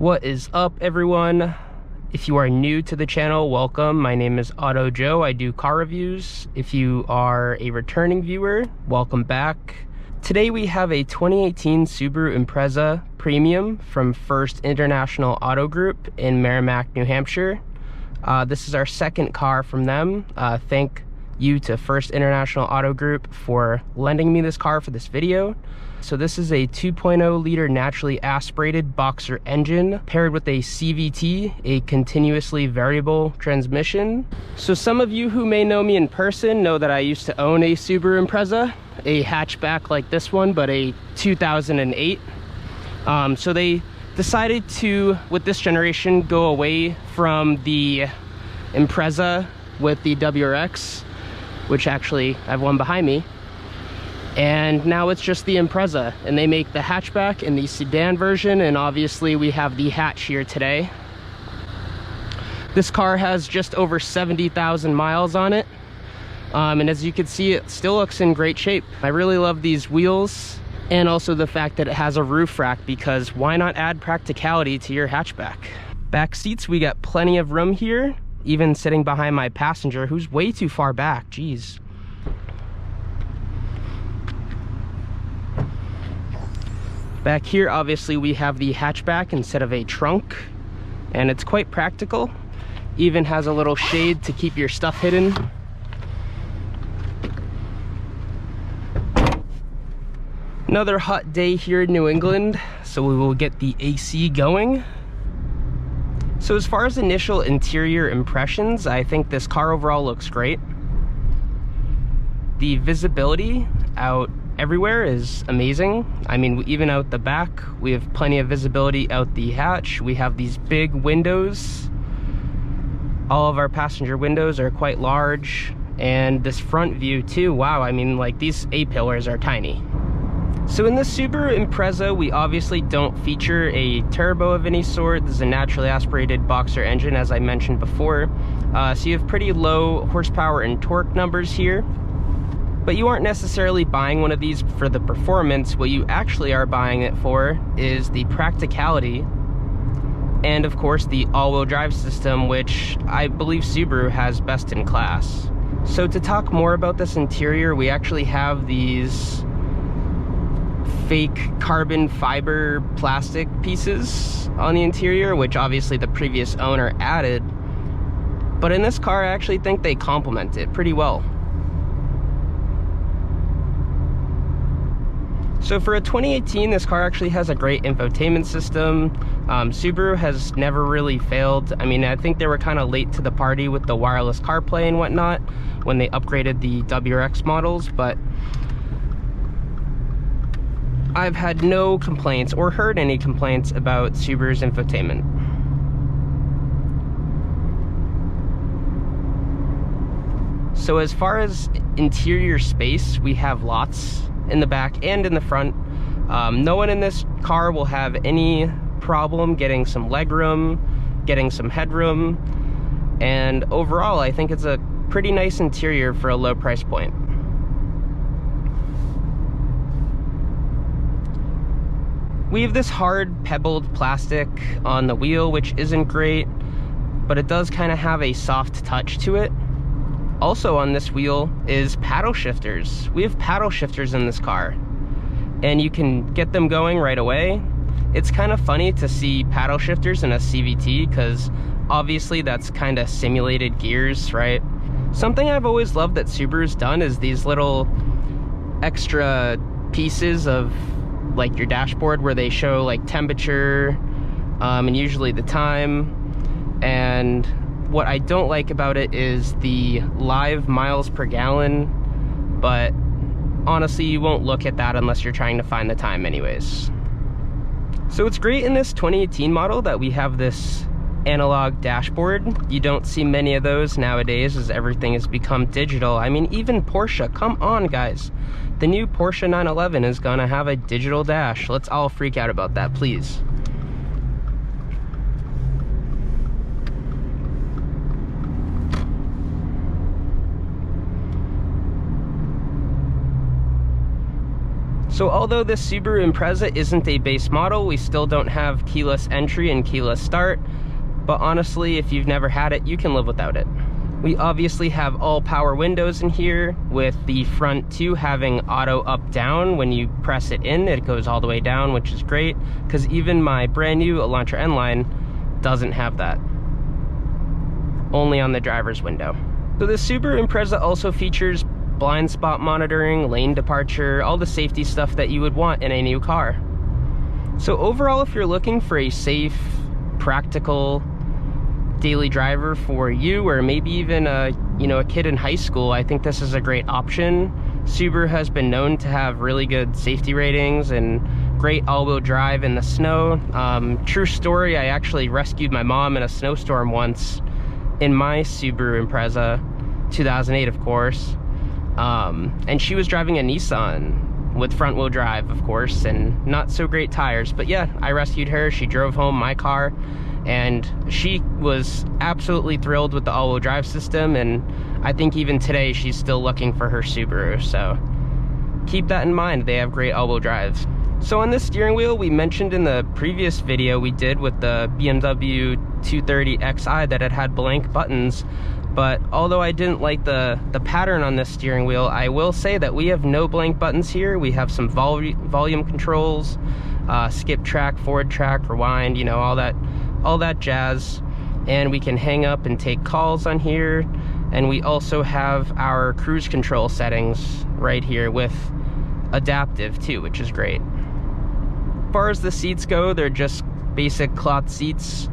What is up, everyone? If you are new to the channel, welcome. My name is Auto Joe. I do car reviews. If you are a returning viewer, welcome back. Today we have a 2018 Subaru Impreza Premium from First International Auto Group in Merrimack, New Hampshire. This is our second car from them. Thank you to First International Auto Group for lending me this car for this video. So this is a 2.0 liter naturally aspirated boxer engine paired with a CVT, a continuously variable transmission. So some of you who may know me in person know that I used to own a Subaru Impreza, a hatchback like this one, but a 2008. So they decided to, with this generation, go away from the Impreza with the WRX, which actually I have one behind me. And now it's just the Impreza, and they make the hatchback and the sedan version, and obviously we have the hatch here today. This car has just over 70,000 miles on it, and as you can see, it still looks in great shape. I really love these wheels, and also the fact that it has a roof rack, because why not add practicality to your hatchback? Back seats, we got plenty of room here, even sitting behind my passenger, who's way too far back. Jeez. Back here, obviously, we have the hatchback instead of a trunk, and it's quite practical. Even has a little shade to keep your stuff hidden. Another hot day here in New England, so we will get the AC going. So as far as initial interior impressions, I think this car overall looks great. The visibility out everywhere is amazing. I mean, even out the back, we have plenty of visibility out the hatch. We have these big windows. All of our passenger windows are quite large, and this front view too. Wow, I mean, like, these A-pillars are tiny. So in the Subaru Impreza, we obviously don't feature a turbo of any sort. This is a naturally aspirated boxer engine, as I mentioned before. So you have pretty low horsepower and torque numbers here. But you aren't necessarily buying one of these for the performance. What you actually are buying it for is the practicality, and of course the all-wheel drive system, which I believe Subaru has best in class. So to talk more about this interior, we actually have these fake carbon fiber plastic pieces on the interior, which obviously the previous owner added. But in this car, I actually think they complement it pretty well. So for a 2018, this car actually has a great infotainment system. Subaru has never really failed. I mean, I think they were kind of late to the party with the wireless CarPlay and whatnot when they upgraded the WRX models, but I've had no complaints or heard any complaints about Subaru's infotainment. So as far as interior space, we have lots in the back and in the front. No one in this car will have any problem getting some legroom, getting some headroom, and overall I think it's a pretty nice interior for a low price point. We have this hard pebbled plastic on the wheel, which isn't great, but it does kind of have a soft touch to it. Also on this wheel is paddle shifters. We have paddle shifters in this car, and you can get them going right away. It's kind of funny to see paddle shifters in a CVT, because obviously that's kind of simulated gears, right? Something I've always loved that Subaru's done is these little extra pieces of like your dashboard where they show like temperature and usually the time. And what I don't like about it is the live miles per gallon, but honestly, you won't look at that unless you're trying to find the time anyways. So it's great in this 2018 model that we have this analog dashboard. You don't see many of those nowadays as everything has become digital. I mean, even Porsche, come on guys. The new Porsche 911 is gonna have a digital dash. Let's all freak out about that, please. So although this Subaru Impreza isn't a base model, we still don't have keyless entry and keyless start, but honestly, if you've never had it, you can live without it. We obviously have all power windows in here, with the front two having auto up down. When you press it in, it goes all the way down, which is great, because even my brand new Elantra N-Line doesn't have that. Only on the driver's window. So the Subaru Impreza also features blind spot monitoring, lane departure, all the safety stuff that you would want in a new car. So overall, if you're looking for a safe, practical daily driver for you, or maybe even a kid in high school, I think this is a great option. Subaru has been known to have really good safety ratings and great all-wheel drive in the snow. True story, I actually rescued my mom in a snowstorm once in my Subaru Impreza, 2008 of course. And she was driving a Nissan with front wheel drive, of course, and not so great tires. But yeah, I rescued her. She drove home my car, and she was absolutely thrilled with the all-wheel drive system. And I think even today she's still looking for her Subaru. So keep that in mind. They have great all-wheel drives. So on this steering wheel, we mentioned in the previous video we did with the BMW 230xi that it had blank buttons. But although I didn't like the pattern on this steering wheel, I will say that we have no blank buttons here. We have some volume controls, skip track, forward track, rewind, all that jazz. And we can hang up and take calls on here. And we also have our cruise control settings right here with adaptive too, which is great. As far as the seats go, they're just basic cloth seats.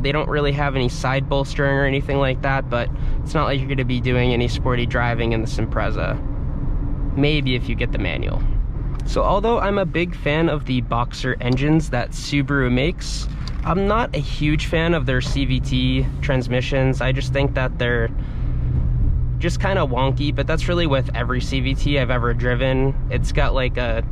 They don't really have any side bolstering or anything like that, but it's not like you're going to be doing any sporty driving in this Impreza. Maybe if you get the manual. So although I'm a big fan of the boxer engines that Subaru makes, I'm not a huge fan of their CVT transmissions. I just think that they're just kind of wonky, but that's really with every CVT I've ever driven. It's got like a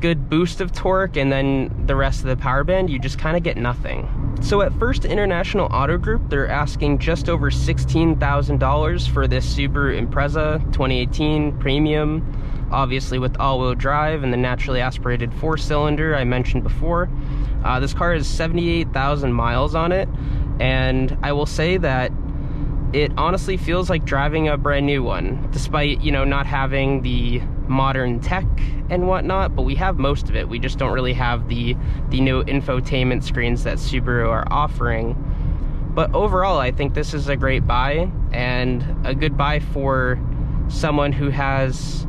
good boost of torque, and then the rest of the power band, you just kind of get nothing. So at First International Auto Group, they're asking just over $16,000 for this Subaru Impreza 2018 Premium, obviously with all-wheel drive and the naturally aspirated 4-cylinder I mentioned before. This car has 78,000 miles on it, and I will say that it honestly feels like driving a brand new one, despite, not having the modern tech and whatnot, but we have most of it. We just don't really have the new infotainment screens that Subaru are offering. But overall, I think this is a great buy, and a good buy for someone who has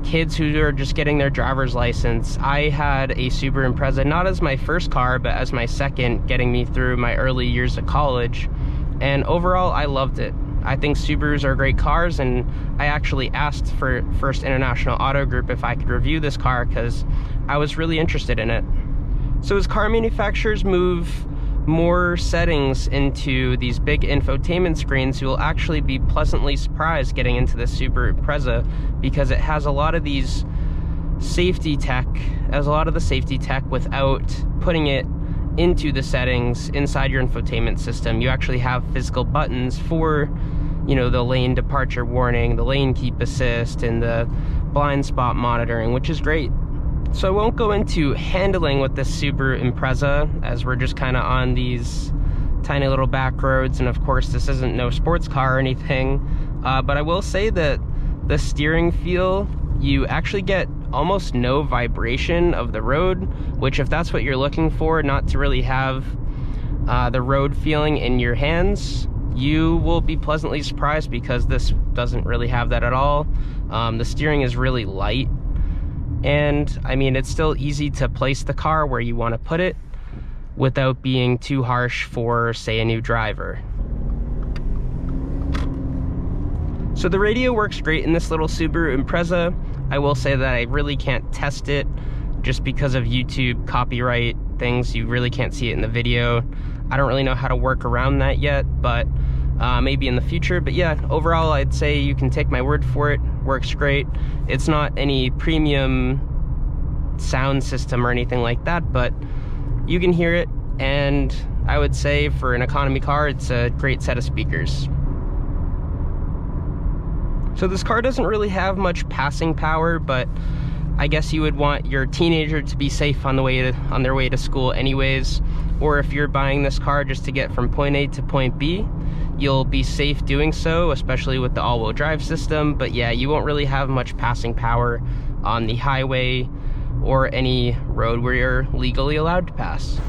kids who are just getting their driver's license. I had a Subaru Impreza, not as my first car, but as my second, getting me through my early years of college. And overall, I loved it. I think Subarus are great cars, and I actually asked for First International Auto Group if I could review this car because I was really interested in it. So as car manufacturers move more settings into these big infotainment screens, you will actually be pleasantly surprised getting into the Subaru Impreza, because it has a lot of these safety tech, without putting it into the settings inside your infotainment system. You actually have physical buttons for, the lane departure warning, the lane keep assist, and the blind spot monitoring, which is great. So I won't go into handling with this Subaru Impreza, as we're just kind of on these tiny little back roads, and of course this isn't no sports car or anything, but I will say that the steering feel, you actually get almost no vibration of the road, which, if that's what you're looking for, not to really have the road feeling in your hands, you will be pleasantly surprised, because this doesn't really have that at all. The steering is really light, and I mean, it's still easy to place the car where you want to put it without being too harsh for, say, a new driver. So the radio works great in this little Subaru Impreza. I will say that I really can't test it just because of YouTube copyright things. You really can't see it in the video. I don't really know how to work around that yet, but maybe in the future. But yeah, overall, I'd say you can take my word for it. Works great. It's not any premium sound system or anything like that, but you can hear it, and I would say for an economy car, it's a great set of speakers. So this car doesn't really have much passing power, but I guess you would want your teenager to be safe on their way to school anyways, or if you're buying this car just to get from point A to point B, you'll be safe doing so, especially with the all-wheel drive system. But yeah, you won't really have much passing power on the highway or any road where you're legally allowed to pass.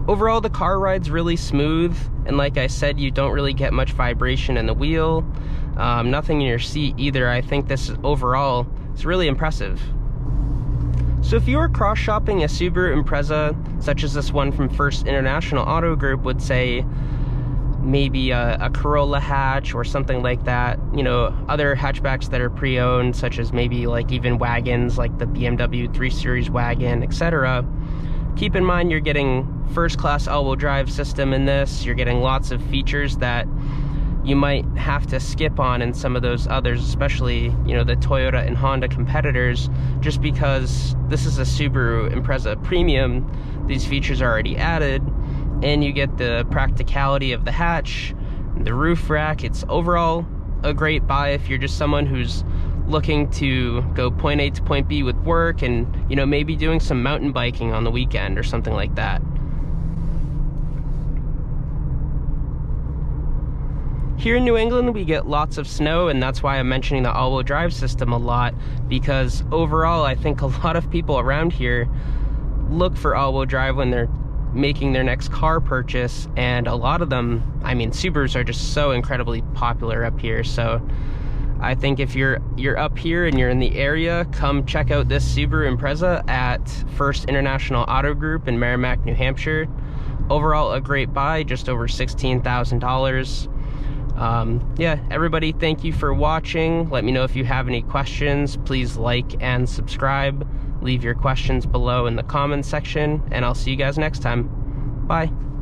Overall, the car ride's really smooth, and like I said, you don't really get much vibration in the wheel, nothing in your seat either. I think this overall is really impressive. So if you were cross-shopping a Subaru Impreza, such as this one from First International Auto Group would say, maybe a Corolla hatch or something like that, you know, other hatchbacks that are pre-owned, such as maybe like even wagons like the BMW 3 Series wagon, etc. Keep in mind you're getting first-class all-wheel drive system in this. You're getting lots of features that you might have to skip on in some of those others, especially, you know, the Toyota and Honda competitors, just because this is a Subaru Impreza Premium. These features are already added, and you get the practicality of the hatch, the roof rack. It's overall a great buy if you're just someone who's looking to go point A to point B with work and, you know, maybe doing some mountain biking on the weekend or something like that. Here in New England, we get lots of snow, and that's why I'm mentioning the all-wheel drive system a lot, because overall, I think a lot of people around here look for all-wheel drive when they're making their next car purchase, and a lot of them, I mean, Subarus are just so incredibly popular up here. So I think if you're up here and you're in the area, come check out this Subaru Impreza at First International Auto Group in Merrimack, New Hampshire. Overall, a great buy, just over $16,000. Yeah, everybody, thank you for watching. Let me know if you have any questions. Please like and subscribe. Leave your questions below in the comments section, and I'll see you guys next time. Bye.